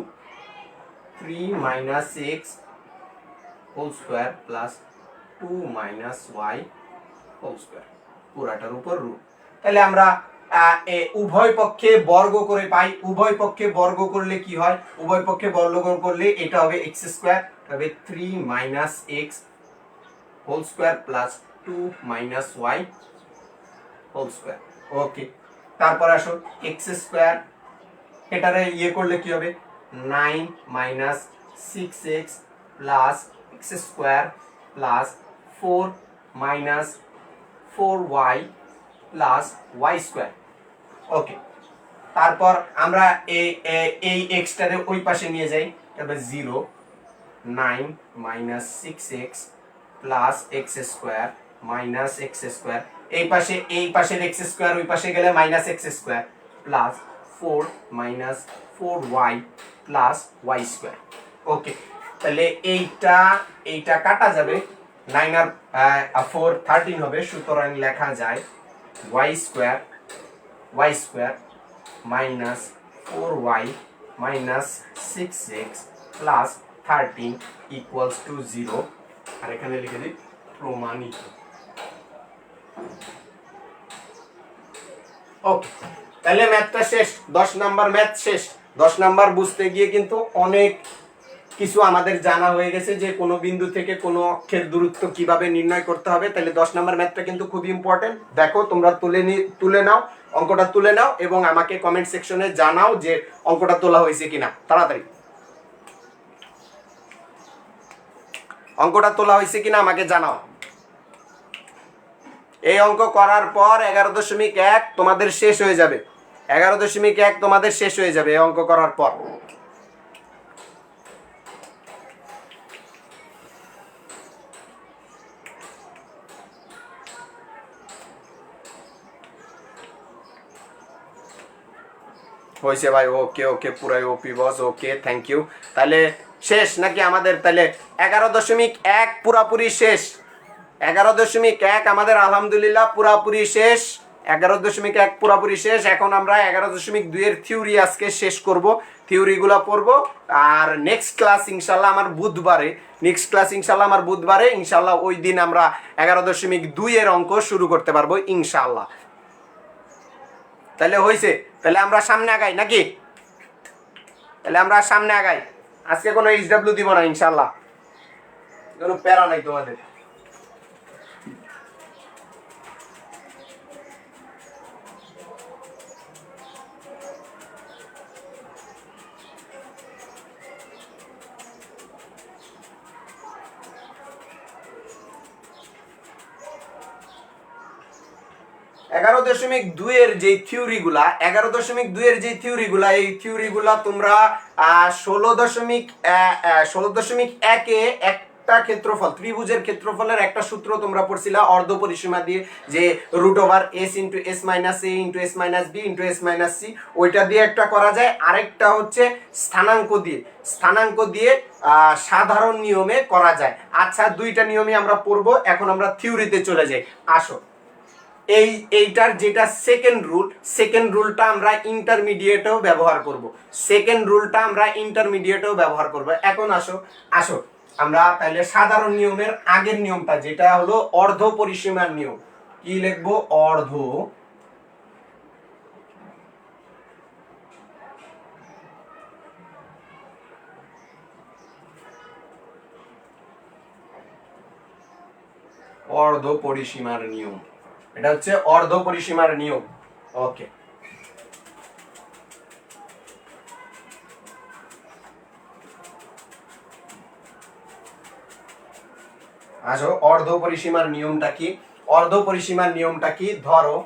3 minus x whole square plus 2 minus y whole square পুরাটার উপর রুট। তাহলে আমরা উভয় পক্ষে বর্গ করে পাই। উভয় পক্ষে বর্গ করলে কি হয়? উভয় পক্ষে বর্গ করলে এটা হবে x স্কয়ার, তবে 3 minus x whole square plus 2 minus y whole square. Okay, তারপর আসো x স্কয়ার, এটারে করলে কি হবে? 9 minus 6x plus x square plus 4 minus 4y plus y square. Okay, তারপর আমরা এই x টারে ওই পাশে নিয়ে যাই, তবে 0 9 minus 6x plus x square minus x square. এই পাশের x স্কয়ার ওই পাশে গেলে minus x square plus 4 minus 4y plus y square. Okay, তাহলে এইটা কাটা যাবে, 9 আর 4 13 হবে, সুতরাং লেখা যায় y square minus 4y minus 6x plus 13 equals to 0। আর এখানে লিখে দিই প্রমাণিত। ওকে, তাহলে ম্যাথটা শেষ, 10 নাম্বার ম্যাথ শেষ। 10 নাম্বার বুঝতে গিয়ে কিন্তু অনেক কিছু আমাদের জানা হয়ে গেছে, যে কোনো বিন্দু থেকে কোনো অক্ষের দূরত্ব কিভাবে নির্ণয় করতে হবে। তাহলে 10 নাম্বার ম্যাথটা কিন্তু খুবই ইম্পর্টেন্ট। দেখো তোমরা তুলে নাও, অঙ্কটা তুলে নাও এবং আমাকে কমেন্ট সেকশনে জানাও যে অঙ্কটা তোলা হয়েছে কিনা। তাড়াতাড়ি অঙ্কটা তোলা হয়েছে কিনা আমাকে জানাও। এই অঙ্ক করার পর 11.1 তোমাদের শেষ হয়ে যাবে। 11.1 তোমাদের শেষ হয়ে যাবে এই অঙ্ক করার পর। হয়েছে ভাই, ওকে ওকে, পুরাই ওপি বস, ওকে থ্যাংক ইউ। তাহলে শেষ নাকি আমাদের? তাহলে 11.1 পুরাপুরি শেষ। 11.1 আমাদের আলহামদুলিল্লাহ পুরাপুরি শেষ। 11.1 পুরাপুরি শেষ। এখন আমরা 11.2 এর থিওরি আজকে শেষ করব, থিওরিগুলো পড়বো। আর নেক্সট ক্লাস ইনশাল্লাহ আমার বুধবারে, ইনশাল্লাহ ওই দিন আমরা 11.2 এর অঙ্ক শুরু করতে পারবো ইনশাল্লাহ। তাহলে হয়েছে, তাহলে আমরা সামনে আগাই নাকি? আজকে কোনো HW দিব না ইনশাল্লাহ, কোনো প্যারা নাই তোমাদের। 11.2 এর যে থিওরিগুলা 11.2 এর যে থিওরিগুলা এই থিওরিগুলা তোমরা 16.1 একটা ক্ষেত্রফল ত্রিভুজের ক্ষেত্রফলের একটা সূত্র তোমরা পড়ছিলা অর্ধ পরিসীমা দিয়ে, যে root over S into S minus A into S minus B into S minus C, ওইটা দিয়ে একটা করা যায়। আরেকটা হচ্ছে স্থানাঙ্ক দিয়ে সাধারণ নিয়মে করা যায়। আচ্ছা, দুইটা নিয়মই আমরা পড়বো। এখন আমরা থিওরিতে চলে যাই। আসো, এইটার যেটা সেকেন্ড রুলটা আমরা ইন্টারমিডিয়েটেও ব্যবহার করব। এখন আসো আমরা তাহলে সাধারণ নিয়মের আগের নিয়মটা যেটা হলো অর্ধ পরিসীমার নিয়ম, কি লিখবো? অর্ধ পরিসীমার নিয়ম, এটা হচ্ছে অর্ধ পরিসীমার নিয়ম। ওকে, আসো অর্ধ পরিসীমার নিয়মটা কি? ধরো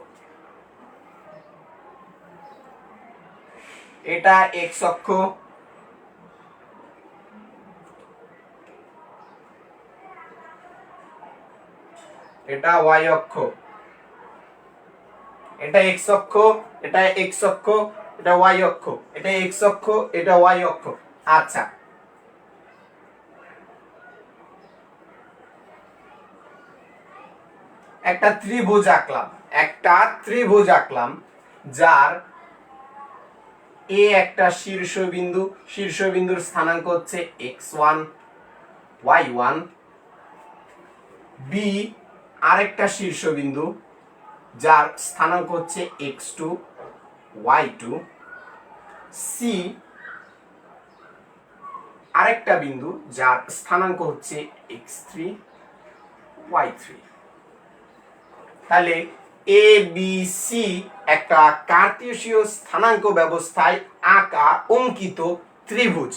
এটা এক্স অক্ষ, এটা ওয়াই অক্ষ, এটা এক্স অক্ষ, এটা ওয়াই অক্ষ, এটা এক্স অক্ষ, এটা ওয়াই অক্ষ। আচ্ছা, একটা ত্রিভুজ আঁকলাম যার এ একটা শীর্ষবিন্দুর স্থানাঙ্ক হচ্ছে x1 y1, বি আরেকটা শীর্ষবিন্দু যার স্থানাঙ্ক হচ্ছে x2 y2, সি আরেকটা বিন্দু যার স্থানাঙ্ক হচ্ছে x3 y3। তাহলে এ বি সি একটা কার্তেশীয় স্থানাঙ্ক ব্যবস্থায় আঁকা অঙ্কিত ত্রিভুজ,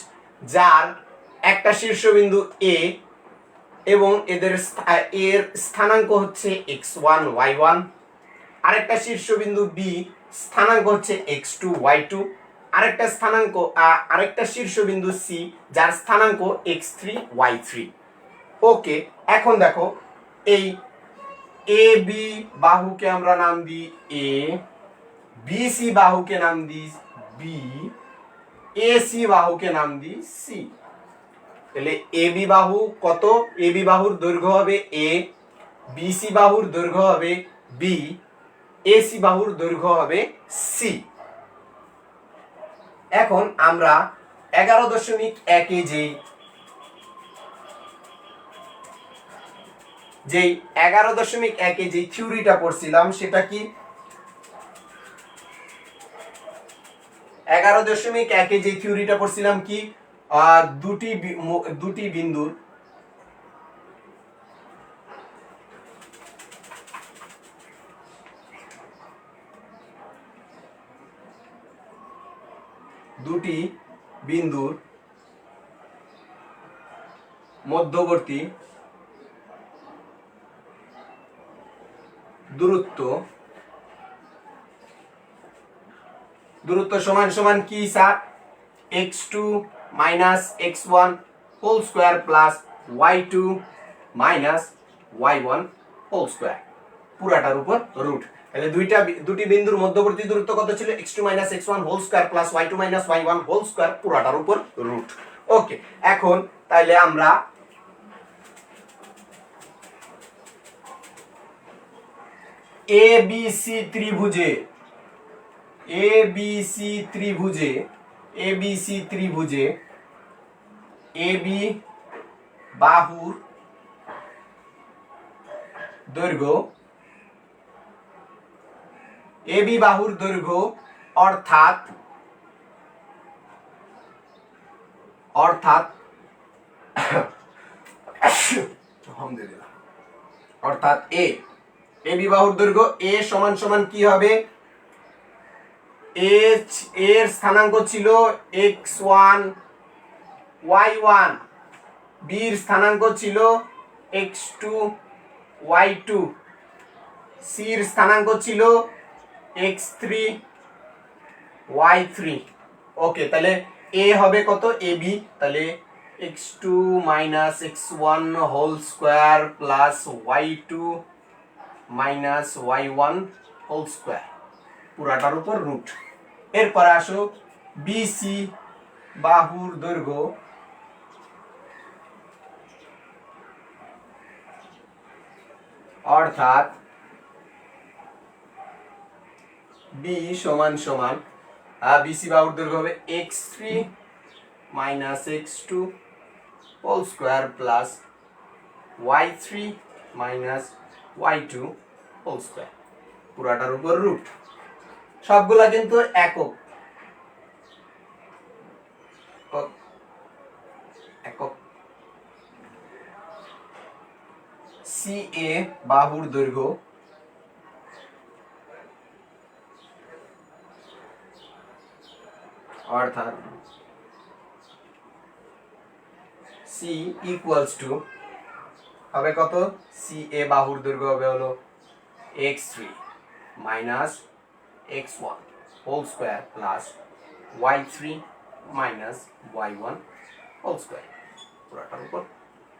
যার একটা শীর্ষবিন্দু এ এবং এর স্থানাঙ্ক হচ্ছে x1 y1, আরেকটা শীর্ষবিন্দু বি স্থানাঙ্ক হচ্ছে x2 y2, আরেকটা শীর্ষবিন্দু সি যার স্থানাঙ্ক x3 y3। ওকে, এখন দেখো এই এ বি বাহুকে আমরা নাম দিই এ, বি সি বাহুকে নাম দিই বি, এ সি বাহুকে নাম দিই সি। তাহলে এ বি বাহু কত? এ বি বাহুর দৈর্ঘ্য হবে এ, বি সি বাহুর দৈর্ঘ্য হবে বি, এ সি বাহুর দৈর্ঘ্য হবে সি। এখন আমরা 11.1 যেই 11.1 যে থিওরিটা পড়ছিলাম সেটা কি? 11.1 যে থিওরিটা পড়ছিলাম কি? দুটি বিন্দুর মধ্যবর্তী দূরত্ব সমান সমান কি sir? x2 minus x1 whole square plus y2 minus y1 whole square, পুরাটার উপর রুট। তাহলে দুটি বিন্দুর মধ্যবর্তী দূরত্ব কত ছিল? x2 minus x1 whole square plus y2 minus y1 whole square, পুরাটার উপর রুট। ওকে, এখন তাহলে আমরা এবিসি ত্রিভুজে এবি বাহুর দৈর্ঘ্য অর্থাৎ এবি বাহুর দৈর্ঘ্য এ সমান সমান কি হবে? এর স্থানাঙ্ক ছিল x1 y1, বির স্থানাঙ্ক ছিল x2 y2, সির স্থানাঙ্ক ছিল x3 y3। ওকে, তাহলে এ হবে কত, এ বি, তাহলে x2 minus x1 whole square plus y2 minus y1 whole square পুরাটার উপর রুট। এরপরে আসো বিসি বাহুর দৈর্ঘ্য অর্থাৎ বি সমান সমান বিসি বাহুর দৈর্ঘ্য হবে x3 minus x2 whole square plus y3 minus y2 whole square পুরাটার উপর রুট। সবগুলা কিন্তু একক একক। সি এ বাহুর দৈর্ঘ্য অর্থাৎ সি ইকুয়ালস টু হবে কত, সি এ বাহুর দৈর্ঘ্য হবে হলো x3 minus x1 whole square plus y3 minus y1 whole square পুরোটার উপর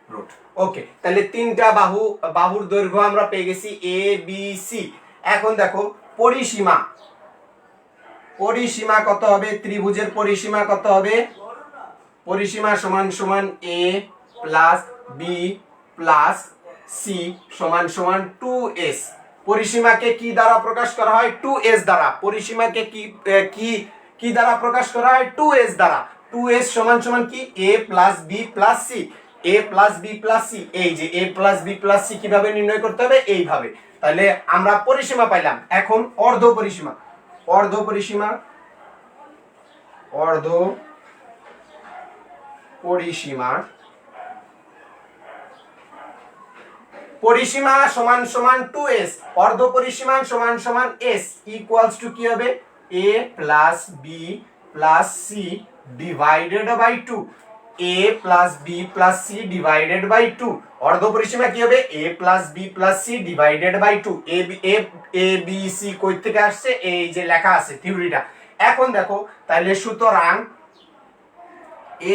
রুট। ওকে, তাহলে তিনটা বাহুর দৈর্ঘ্য আমরা পেয়ে গেছি এ বি সি। এখন দেখো পরিসীমা, পরিসীমা কত হবে, ত্রিভুজের পরিসীমা কত হবে, পরিসীমা সমান সমান এ প্লাস বি প্লাস সি সমান সমান 2s। পরিসীমাকে কি দ্বারা প্রকাশ করা হয়, 2s দ্বারা। পরিসীমাকে কি দ্বারা প্রকাশ করা হয়, 2s দ্বারা। 2s সমান সমান কি, a plus B plus C. a plus B plus C, এই যে a plus B plus C কিভাবে নির্ণয় করতে হবে, এইভাবে। তাহলে আমরা পরিসীমা পাইলাম। এখন অর্ধ পরিসীমা, অর্ধ পরিসীমা, অর্ধ পরিসীমা, পরিসীমা সমান সমান 2s, অর্ধ পরিসীমা সমান সমান s ইকুয়ালস টু কি হবে, a plus B plus C divided by 2, a plus B plus C divided by 2। অর্ধ পরিসীমা কি হবে, a plus B plus C divided by 2। A B C কই থেকে আসছে, এই যে লেখা আছে থিওরিটা। এখন দেখো তাহলে সুতরাং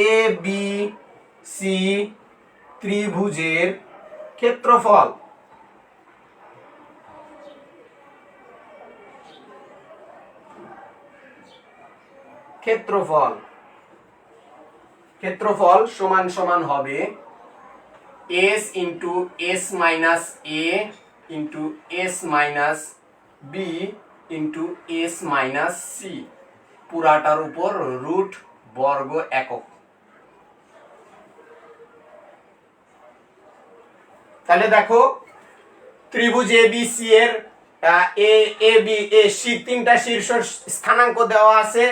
এ বি সি ত্রিভুজের ক্ষেত্রফল ক্ষেত্রফল সমান সমান হবে s into s minus a into s minus b into s minus c পুরাটার উপর রুট বর্গ একক। তাহলে দেখো ত্রিভুজ এ বি সি এর তিনটা শীর্ষ স্থানাঙ্ক দেওয়া আছে।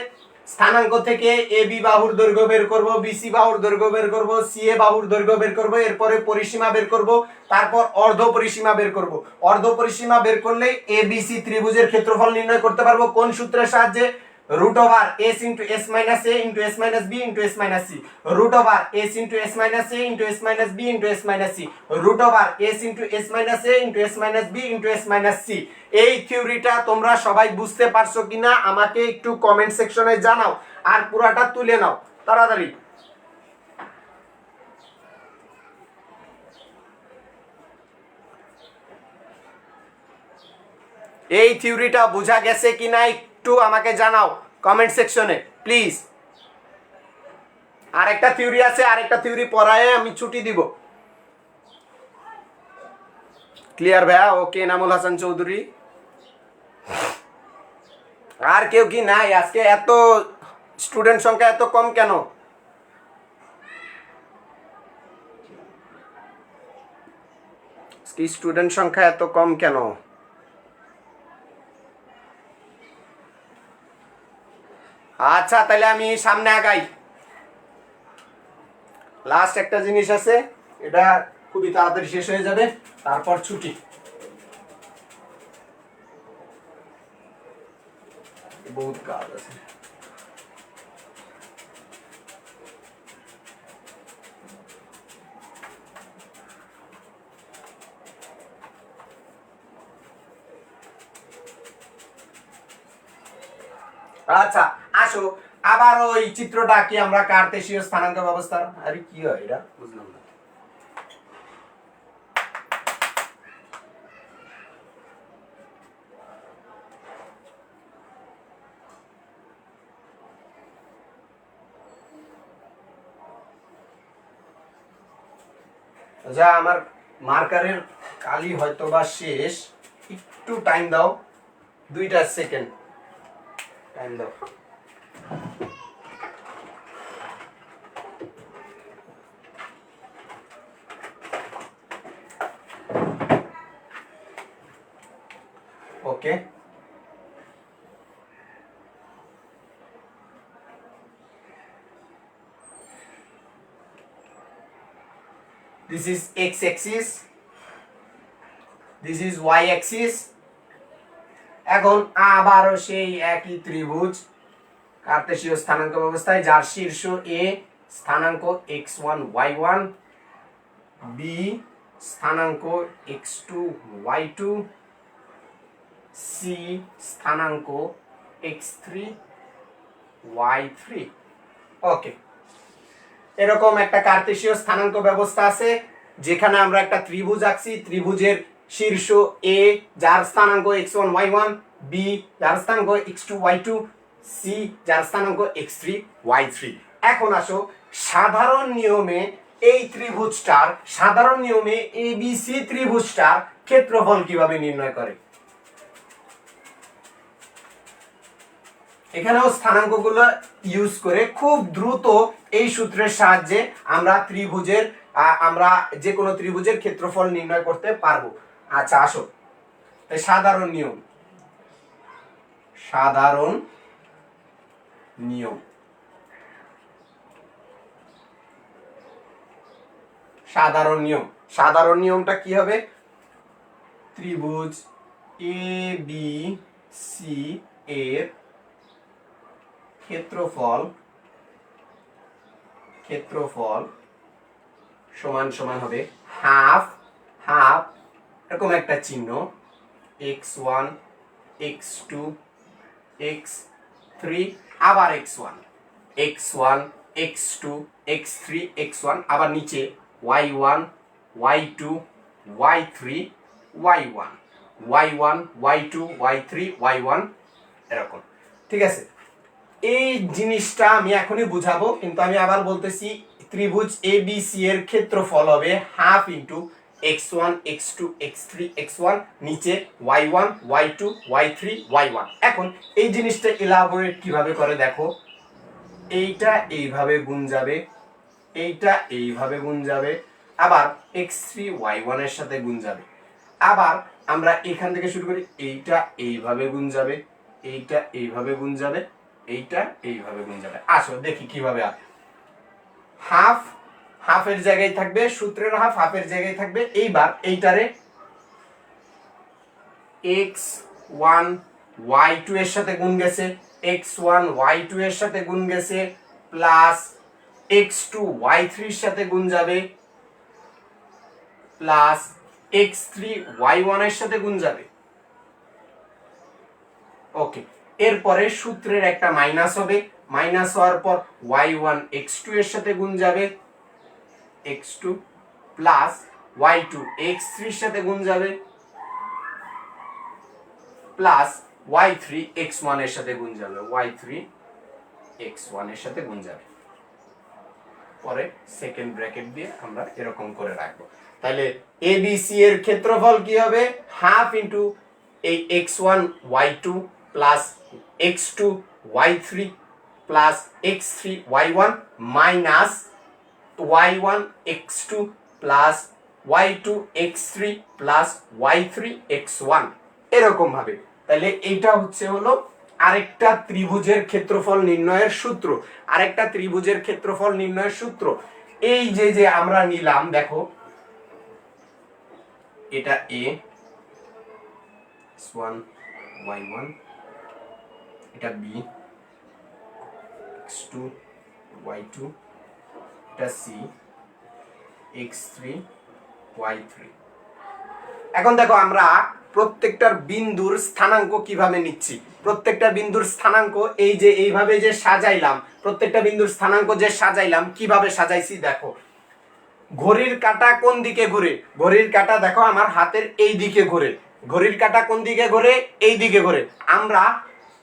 স্থানাঙ্ক থেকে এ বি বাহুর দৈর্ঘ্য বের করব, বিসি বাহুর দৈর্ঘ্য বের করব, সি এ বাহুর দৈর্ঘ্য বের করব, এরপরে পরিসীমা বের করব, তারপর অর্ধ পরিসীমা বের করব। অর্ধ পরিসীমা বের করলে এ বি সি ত্রিভুজের ক্ষেত্রফল নির্ণয় করতে পারবো কোন সূত্রের সাহায্যে, root over s into s minus a into s minus b into s minus c, root over s into s minus a into s minus b into s minus c, root over s into s minus a into s minus b into s minus c। এই থিওরিটা তোমরা সবাই বুঝতে পারছো কিনা আমাকে একটু comment সেকশনে জানাও, আর পুরাটা তুলে নাও তাড়াতাড়ি। এই থিওরিটা বোঝা গেছে কিনা একটু আমাকে জানাও কমেন্ট সেকশনে প্লিজ। আরেকটা থিওরি আছে, আরেকটা থিওরি পড়ায় আমি ছুটি দিব। ক্লিয়ার ভাইয়া? ওকে, নামুল হাসান চৌধুরী। আর কেউ কি নাই? আজকে এত স্টুডেন্ট সংখ্যা এত কম কেন? স্টুডেন্ট সংখ্যা এত কম কেন? আচ্ছা, তাহলে আমি সামনে আগাই। লাস্ট একটা জিনিস আছে, এটা খুবই তাড়াতাড়ি শেষ হয়ে যাবে, তারপর ছুটি। বহুত কাজ আছে। আচ্ছা আসো আবার ওই চিত্রটা কি আমরা কার্তেশীয় স্থানাঙ্ক ব্যবস্থার, আরে কি হয় এটা বুঝলাম না। যা আমার মার্কারের কালি হয়তো বা শেষ, একটু টাইম দাও, 2 সেকেন্ড টাইম দাও। ওকে, this is x axis, this is y axis। এখন আবারও সেই একই ত্রিভুজ কার্তেশীয় স্থানাঙ্ক ব্যবস্থায়, যার শীর্ষ a স্থানাঙ্ক x1 y1, b স্থানাঙ্ক x2 y2, c স্থানাঙ্ক x3 y3। ওকে, এরকম একটা কার্তেশীয় স্থানাঙ্ক ব্যবস্থা আছে যেখানে আমরা একটা ত্রিভুজ আঁকছি, ত্রিভুজের শীর্ষ a যার স্থানাঙ্ক x1 y1, b যার স্থানাঙ্ক x2 y2, c যার স্থানাঙ্ক x3 y3। এখন আসো সাধারণ নিয়মে এই ত্রিভুজটার, সাধারণ নিয়মে ABC ত্রিভুজটার ক্ষেত্রফল কিভাবে নির্ণয় করে। এখানেও স্থানাঙ্কগুলো ইউজ করে খুব দ্রুত এই সূত্রের সাহায্যে আমরা ত্রিভুজের আমরা যে কোনো ত্রিভুজের ক্ষেত্রফল নির্ণয় করতে পারবো। আচ্ছা আসো, সাধারণ নিয়ম, সাধারণ নিয়ম, সাধারণ নিয়ম, সাধারণ নিয়মটা কি হবে? ত্রিভুজ ABC এর ক্ষেত্রফল, ক্ষেত্রফল সমান সমান হবে হাফ, হাফ এরকম একটা চিহ্ন x1 x2 x3 আবার x1 x1 x2 x3 x1 আবার নিচে y1 y2 y3 y1 y1 y2 y3 y1 এরকম। ঠিক আছে, এই জিনিসটা আমি এখনই বুঝাবো, কিন্তু আমি আবার বলতেছি ত্রিভুজ ABC এর ক্ষেত্রফল হবে half into x1 x2 x3 x1 নিচে y1 y2 y3 y1। এখন এই জিনিসটা এলাবোরেট কিভাবে করে দেখো, এইটা এইভাবে গুণ যাবে, এইটা এইভাবে গুণ যাবে, আবার x3 y1 এর সাথে গুণ যাবে, আবার আমরা এখান থেকে শুরু করি, এইটা এইভাবে গুণ যাবে, এইটা এইভাবে গুণ যাবে, এইটা এইভাবে গুণ যাবে। আসো দেখি কিভাবে। হাফ হাফের জায়গায় থাকবে, সূত্রের হাফ হাফের জায়গায় থাকবে। এইবার এইটারে x1 y2 এর সাথে গুণ গেছে, x1 y2 এর সাথে গুণ গেছে, প্লাস x2 y3 এর সাথে গুণ যাবে, প্লাস x3 y1 এর সাথে গুণ যাবে। ওকে, এরপরে সূত্রের একটা মাইনাস হবে, মাইনাস হওয়ার পর y1 x2 এর সাথে গুণ যাবে, x2 প্লাস y2 x3 এর সাথে গুণ যাবে, প্লাস y3 x1 এর সাথে গুণ যাবে, y3 x1 এর সাথে গুণ যাবে। পরে সেকেন্ড ব্র্যাকেট দিয়ে আমরা এরকম করে রাখবো। তাহলে ABC এর ক্ষেত্রফল কি হবে? হাফ ইনটু এই x1 y2 plus x2 y3 plus x3 y1 minus y1 x2 plus y2 x3 plus y3 x1 এরকম ভাবে। তাহলে এইটা হলো আরেকটা ত্রিভুজের ক্ষেত্রফল নির্ণয়ের সূত্র, আরেকটা ত্রিভুজের ক্ষেত্রফল নির্ণয়ের সূত্র। এই যে আমরা নিলাম, দেখো এটা a x1 y1, এটা b x2 y2, এটা c x3 y3। এখন দেখো আমরা প্রত্যেকটার বিন্দুর স্থানাঙ্ক কিভাবে নিচ্ছি। প্রত্যেকটা বিন্দুর স্থানাঙ্ক এই যে এইভাবে যে সাজাইলাম, প্রত্যেকটা বিন্দুর স্থানাঙ্ক যে সাজাইলাম, কিভাবে সাজাইছি দেখো। ঘড়ির কাঁটা কোন দিকে ঘুরে? ঘড়ির কাঁটা দেখো আমার হাতের এই দিকে ঘুরে। ঘড়ির কাঁটা কোন দিকে ঘুরে? এই দিকে ঘুরে। আমরা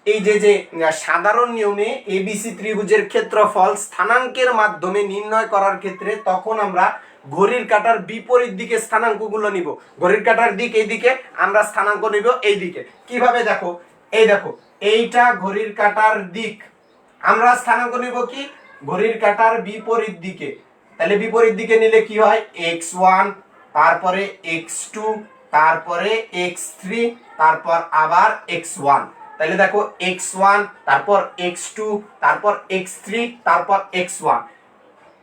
এই যে যে সাধারণ নিয়মে এবিসি ত্রিভুজের ক্ষেত্রফল স্থানাঙ্কের মাধ্যমে নির্ণয় করার ক্ষেত্রে তখন আমরা ঘড়ির কাঁটার বিপরীত দিকে স্থানাঙ্কগুলো নিব। ঘড়ির কাঁটার দিক এই দিকে, আমরা স্থানাঙ্ক নিব এই দিকে। কিভাবে দেখো, এই দেখো এইটা ঘড়ির কাঁটার দিক, আমরা স্থানাঙ্ক নিব কি ঘড়ির কাঁটার বিপরীত দিকে। তাহলে বিপরীত দিকে নিলে কি হয়, x1 তারপরে x2 তারপরে x3 তারপর আবার x1। তাহলে দেখো x1 তারপর x2 তারপর x3 তারপর x1।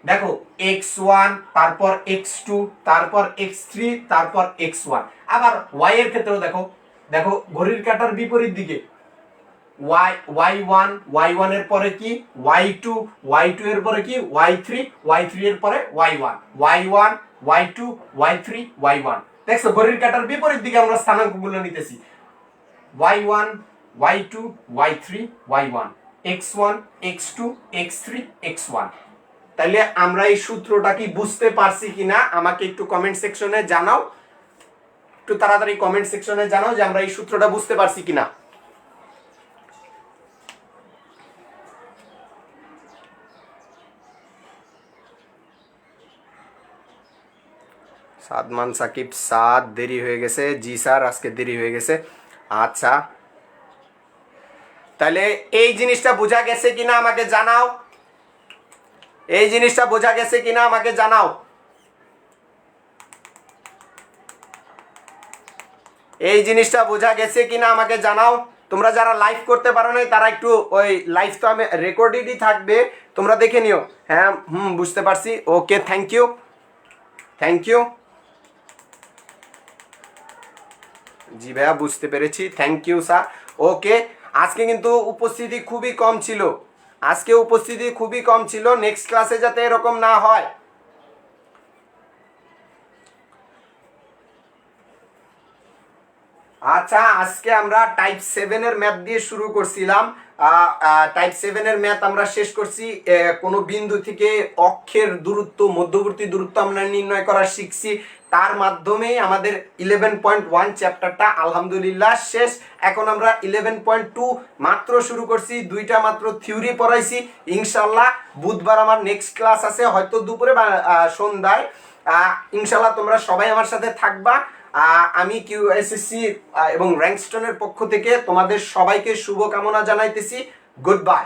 দেখো x1 তারপর x2 তারপর x3 তারপর x1। আবার y এর ক্ষেত্রেও দেখো, দেখো ঘড়ির কাঁটার বিপরীত দিকে y1 এর পরে কি y2 এর পরে কি y3 এর পরে y1 y2 y3 y1। দেখছো ঘড়ির কাঁটার বিপরীত দিকে আমরা স্থানাঙ্কগুলো নিতেছি, y1 y2 y3 y1 x1 x2 x3 x1। তাহলে আমরা এই সূত্রটা কি বুঝতে পারছি কিনা আমাকে একটু কমেন্ট সেকশনে জানাও, একটু তাড়াতাড়ি কমেন্ট সেকশনে জানাও যে আমরা এই সূত্রটা বুঝতে পারছি কিনা। সাদমান সাকিব সাদ, দেরি হয়ে গেছে। জি স্যার আজকে দেরি হয়ে গেছে। আচ্ছা তাহলে এই জিনিসটা বোঝা গেছে কিনা আমাকে জানাও, এই জিনিসটা বোঝা গেছে কিনা আমাকে জানাও। এই জিনিসটা বোঝা গেছে কিনা আমাকে জানাও। তোমরা যারা লাইভ করতে পারো নাই তারা একটু ওই লাইভ তো আমি রেকর্ডেডই থাকবে, তোমরা দেখে নিও। হ্যাঁ বুঝতে পারছি, okay thank you thank you. জি ভাইয়া বুঝতে পেরেছি, থ্যাংক ইউ স্যার। ওকে আজকে কিন্তু উপস্থিতি খুবই কম ছিল, আজকে উপস্থিতি খুবই কম ছিল, নেক্সট ক্লাসে যাতে এরকম না হয়। আচ্ছা আজকে আমরা টাইপ 7 এর ম্যাথ দিয়ে শুরু করছিলাম। টাইপ 7 এর ম্যাথ আমরা শেষ করছি। কোনো বিন্দু থেকে অক্ষের দূরত্ব, মধ্যবর্তী দূরত্ব আমরা নির্ণয় করা শিখছি। তার মাধ্যমে আমাদের 11.1 চ্যাপ্টারটা আলহামদুলিল্লাহ শেষ। এখন আমরা 11.2 মাত্র শুরু করছি, দুইটা মাত্র থিওরি পড়াইছি। ইনশাল্লাহ বুধবার আমার নেক্সট ক্লাস আছে, হয়তো দুপুরে বা সন্ধ্যায়। ইনশাল্লাহ তোমরা সবাই আমার সাথে থাকবা। আমি কিউএসএসসি এবং র্যাঙ্কস্টনের পক্ষ থেকে তোমাদের সবাইকে শুভকামনা জানাইতেছি। Good bye.